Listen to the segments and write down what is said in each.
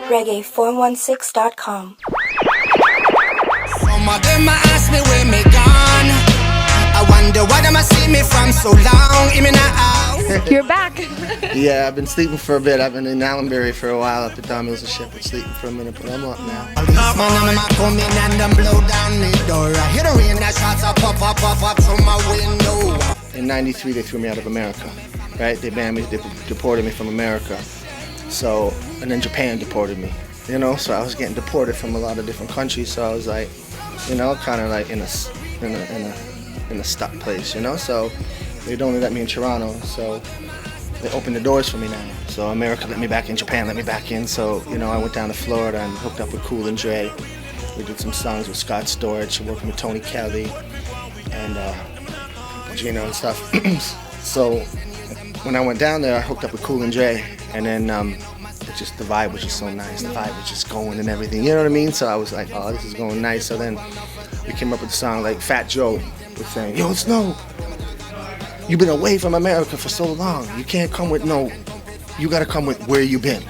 Reggae416.com. Some of them ask me where me gone. I wonder why them see me from so long. In and out. You're back. Yeah, I've been sleeping for a bit. I've been in Allenbury for a while up at Domino's and shit. Been sleeping for a minute, but I'm up now. Man, I'm coming and them blow down the door. I hear the rain that shots up through my window. In '93, they threw me out of America, right? They banned me, they deported me from America. So, and then Japan deported me, you know? So I was getting deported from a lot of different countries. So I was like, you know, kind of like in a stuck place, you know? So they'd only let me in Toronto. So they opened the doors for me now. So America let me back in, Japan let me back in. So, you know, I went down to Florida and hooked up with Cool and Dre. We did some songs with Scott Storch, working with Tony Kelly and Gino and stuff. So when I went down there, I hooked up with Cool and Dre, and then the vibe was just so nice. The vibe was just going and everything, you know what I mean? So I was like, oh, this is going nice. So then we came up with a song like Fat Joe was saying, yo, Snow, you've been away from America for so long. You can't come with you gotta come with where you been.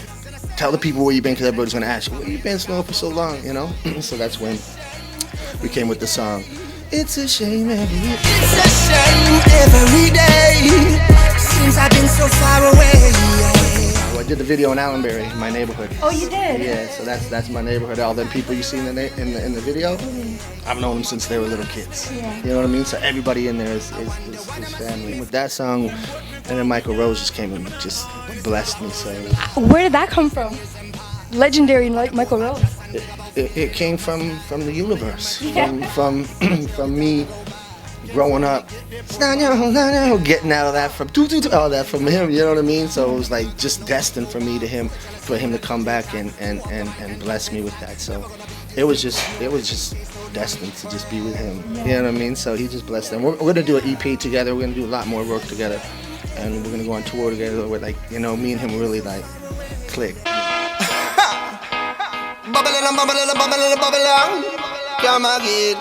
Tell the people where you been, because everybody's gonna ask you, where you been, Snow, for so long, you know? So that's when we came with the song, It's a shame every day. It's a shame every day. Seems I've been so far away. I did the video in Allenbury, my neighborhood. Oh, you did? Yeah, so that's my neighborhood. All them people you see in the video, I've known them since they were little kids. Yeah. You know what I mean? So everybody in there is family. With that song, and then Michael Rose just came and just blessed me. So Where did that come from? Legendary Michael Rose. it came from the universe, Yeah. from me growing up, getting out of that all that from him, you know what I mean? So it was like just destined for him to come back and bless me with that. So it was just destined to just be with him. You know what I mean? So he just blessed them. We're gonna do an EP together. We're gonna do a lot more work together, and we're gonna go on tour together. Where like, you know, me and him really like click. Come again.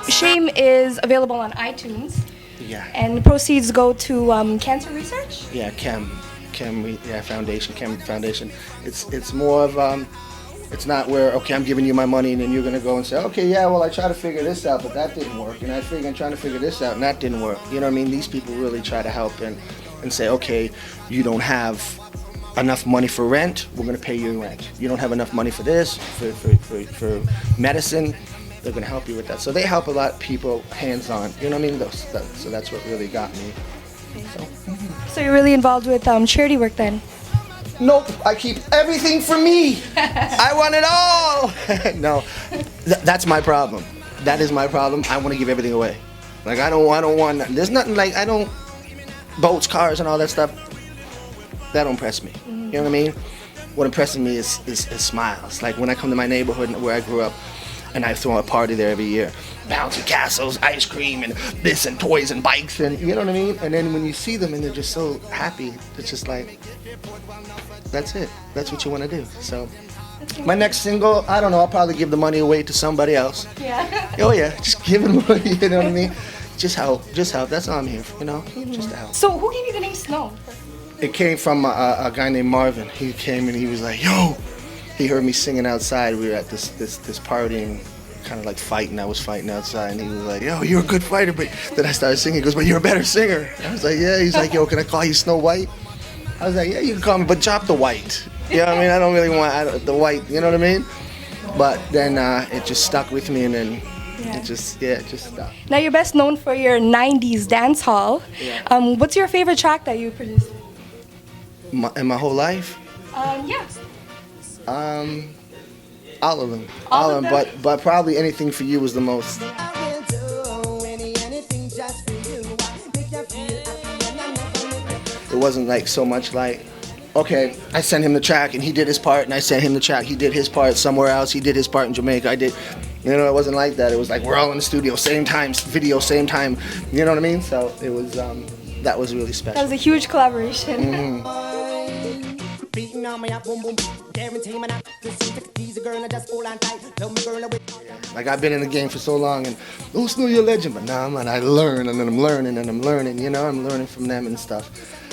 Shame is available on iTunes, Yeah. and the proceeds go to cancer research. Yeah, Chem Foundation. It's more of it's not where, okay, I'm giving you my money and then you're gonna go and say, okay, yeah, well, I tried to figure this out, but that didn't work, and I'm trying to figure this out and that didn't work. You know what I mean? These people really try to help and say, okay, you don't have enough money for rent, we're gonna pay you rent. You don't have enough money for this, for medicine, they're gonna help you with that. So they help a lot of people hands-on, you know what I mean? So that's what really got me. So you're really involved with charity work then? Nope, I keep everything for me. I want it all. No, that's my problem. That is my problem. I want to give everything away. Like I don't want. There's nothing like boats, cars, and all that stuff. That don't impress me. You know what I mean? What impresses me is smiles. Like when I come to my neighborhood where I grew up, and I throw a party there every year. Bouncy castles, ice cream, and this, and toys, and bikes, and you know what I mean? And then when you see them and they're just so happy, it's just like, that's it. That's what you want to do. So, my next single, I don't know, I'll probably give the money away to somebody else. Yeah. Oh yeah, just give it money, you know what I mean? Just help. That's all I'm here for, you know? Just to help. So who gave you the name Snow? It came from a guy named Marvin. He came and he was like, yo! He heard me singing outside. We were at this party and kind of like fighting. I was fighting outside, and he was like, yo, you're a good fighter. But then I started singing. He goes, but you're a better singer. I was like, yeah. He's like, yo, can I call you Snow White? I was like, yeah, you can call me, but drop the white. You know what I mean? I don't really want the white, you know what I mean? But then it just stuck with me, and then it just stuck. Now you're best known for your 90s dance hall. Yeah. What's your favorite track that you produced? In my whole life? Yeah. All of them. All of them? But probably Anything for You was the most. It wasn't like so much like, okay, I sent him the track and he did his part, and I sent him the track, he did his part somewhere else, he did his part in Jamaica, I did, you know, it wasn't like that. It was like we're all in the studio, same time, video, same time, you know what I mean? So it was, that was really special. That was a huge collaboration. Like I've been in the game for so long, and oh, Snow, you're a legend, but nah, man, I learn, and then I'm learning, and I'm learning, you know, I'm learning from them and stuff.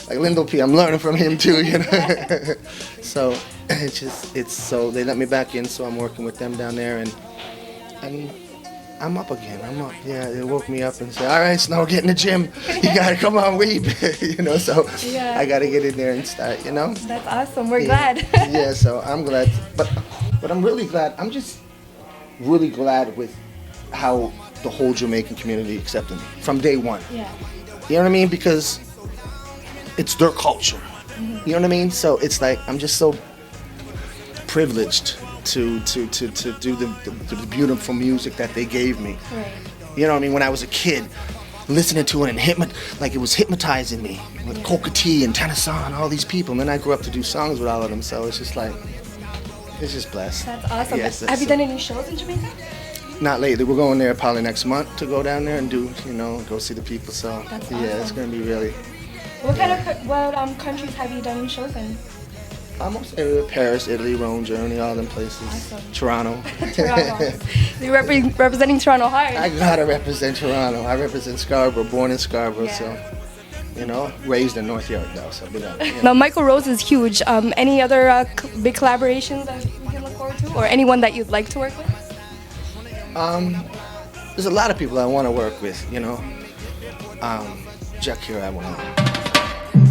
Like Lindo P, I'm learning from him too, you know. So it's so they let me back in, so I'm working with them down there, and I'm up again. I'm up. Yeah, they woke me up and said, "All right, Snow, get in the gym. You gotta come on, weep." So Yeah. I gotta get in there and start. That's awesome. We're Yeah. glad. Yeah, so I'm glad, but I'm really glad. I'm just really glad with how the whole Jamaican community accepted me from day one. Yeah. You know what I mean? Because it's their culture. You know what I mean? So it's like I'm just so privileged to do the beautiful music that they gave me. Right. You know what I mean? When I was a kid, listening to it and it was hypnotizing me with Coca T and Tennessee and all these people. And then I grew up to do songs with all of them. So it's just like, it's just blessed. That's awesome. Yes, Have you done any shows in Jamaica? Not lately. We're going there probably next month to go down there and do, go see the people. So That's yeah, it's awesome. gonna be really. What countries have you done shows in? Almost everywhere. Paris, Italy, Rome, Germany, all them places. Awesome. Toronto. Toronto. So you're representing Toronto hard. I gotta represent Toronto. I represent Scarborough, born in Scarborough, Yeah. so, raised in North York though, so big up. Now, Michael Rose is huge. Any other big collaborations that we can look forward to, or anyone that you'd like to work with? There's a lot of people I want to work with, Jack here I want to.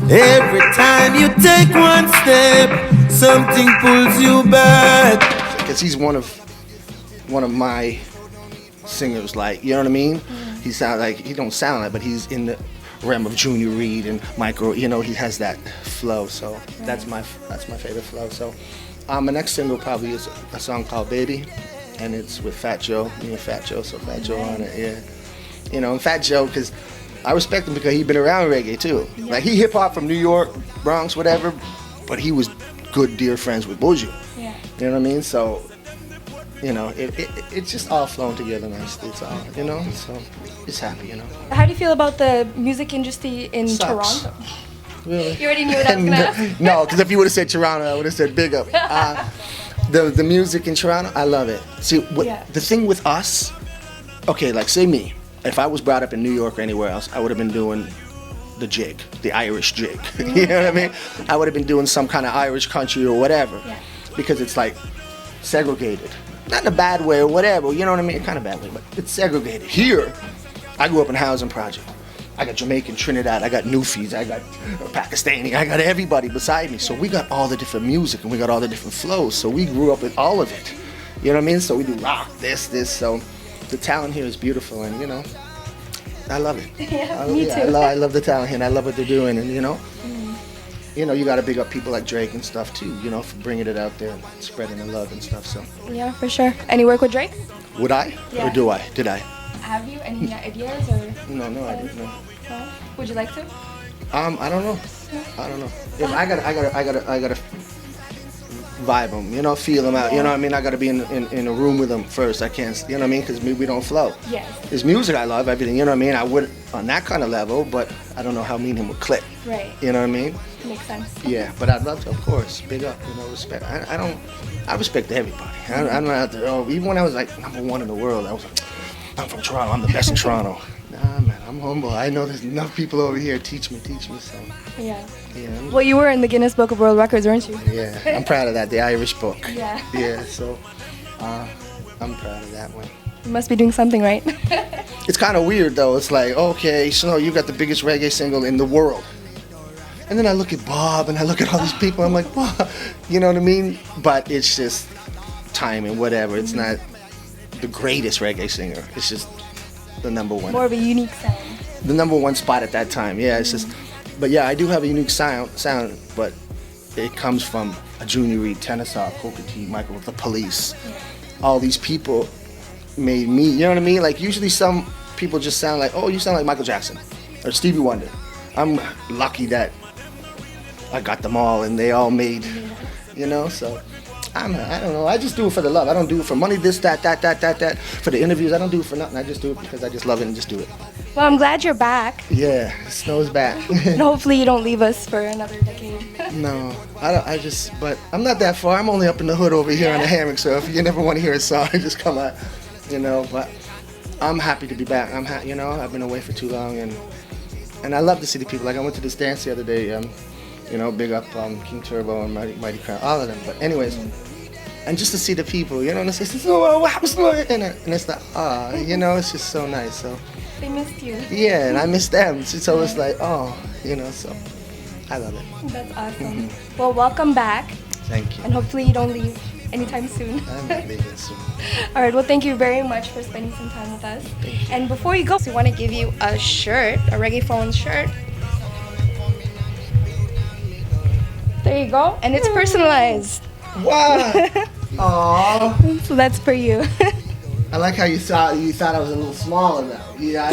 Every time you take one step, something pulls you back. Because he's one of my singers, like, you know what I mean? He don't sound like, but he's in the realm of Junior Reid and Michael, he has that flow, so that's my favorite flow. So my next single probably is a song called Baby, and it's with Fat Joe, me and Fat Joe, so Fat Joe on it, yeah. And Fat Joe, because I respect him because he's been around reggae too. Yeah. Like he hip hop from New York, Bronx, whatever, but he was good, dear friends with Buju. Yeah. You know what I mean? So, it's just all flowing together nicely. It's all, so it's happy, How do you feel about the music industry in Sucks. Toronto? Really? You already knew what I was gonna ask. No, because if you would have said Toronto, I would have said big up. The music in Toronto, I love it. See, Yeah. the thing with us, okay, like say me, if I was brought up in New York or anywhere else, I would have been doing the jig, the Irish jig. You know what I mean? I would have been doing some kind of Irish country or whatever, Yeah. because it's like segregated. Not in a bad way or whatever, you know what I mean? Kind of bad way, but it's segregated. Here, I grew up in a housing project. I got Jamaican, Trinidad, I got Newfies, I got Pakistani, I got everybody beside me. So we got all the different music and we got all the different flows. So we grew up with all of it. You know what I mean? So we do rock, this. So the talent here is beautiful, and I love it. Yeah, me too. I love the talent here, and I love what they're doing, and you got to big up people like Drake and stuff too, for bringing it out there and spreading the love and stuff. So Yeah, for sure. Any work with Drake? would I, Yeah. or do I? Did I? Have you any ideas or? No, I didn't know. No? Would you like to? I don't know. If I gotta vibe them, feel them out. You know what I mean? I gotta be in a room with them first. I can't, you know what I mean? Because we don't flow. Yes. His music, I love everything. You know what I mean? I would on that kind of level, but I don't know how me and him would click. Right. You know what I mean? Makes sense. Yeah, but I'd love to, of course. Big up, respect. I respect everybody. I'm not out there. Oh, even when I was like #1 in the world, I was like, I'm from Toronto. I'm the best in Toronto. Nah, man, I'm humble. I know there's enough people over here. Teach me. So Yeah. yeah. Well, you were in the Guinness Book of World Records, weren't you? Yeah, I'm proud of that, the Irish book. Yeah. Yeah, so I'm proud of that one. You must be doing something right. It's kind of weird though. It's like, okay, so you got the biggest reggae single in the world. And then I look at Bob and I look at all these people, I'm like, Bob, you know what I mean? But it's just time and whatever. It's not the greatest reggae singer. It's just the #1. More of a unique sound. The #1 spot at that time. Yeah, it's just, but yeah, I do have a unique sound, but it comes from a Junior Reid, Tennessee, Coca T, Michael, the Police. All these people made me, you know what I mean? Like usually some people just sound like, oh, you sound like Michael Jackson or Stevie Wonder. I'm lucky that I got them all and they all made, so I don't know. I just do it for the love. I don't do it for money, this, that. For the interviews, I don't do it for nothing. I just do it because I just love it and just do it. Well, I'm glad you're back. Yeah, Snow's back. And hopefully you don't leave us for another decade. No, but I'm not that far. I'm only up in the hood over here on the hammock, so if you never want to hear a song, just come out, but I'm happy to be back. I've been away for too long, and I love to see the people. Like I went to this dance the other day, You know, big up King Turbo and Mighty Crown, all of them. But anyways, and just to see the people, you know, and they say, "Oh, what happens to it?" And it's like, you know, it's just so nice. So They missed you. yeah, and I miss them. So it's like, you know, so I love it. That's awesome. Well, welcome back, Thank you. and hopefully you don't leave anytime soon. I'm not leaving soon. All right. Well, thank you very much for spending some time with us. And before you go, we want to give you a shirt, a Reggae Phone shirt. There you go, and it's personalized. Wow. Aww. So that's for you. I like how you thought I was a little smaller now. Yeah.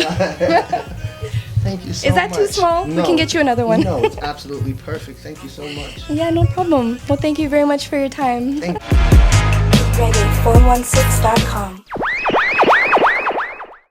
Thank you so much. Is that too small? We can get you another one. No, it's absolutely perfect. Thank you so much. Yeah, no problem. Well, thank you very much for your time. Thank Reggae416.com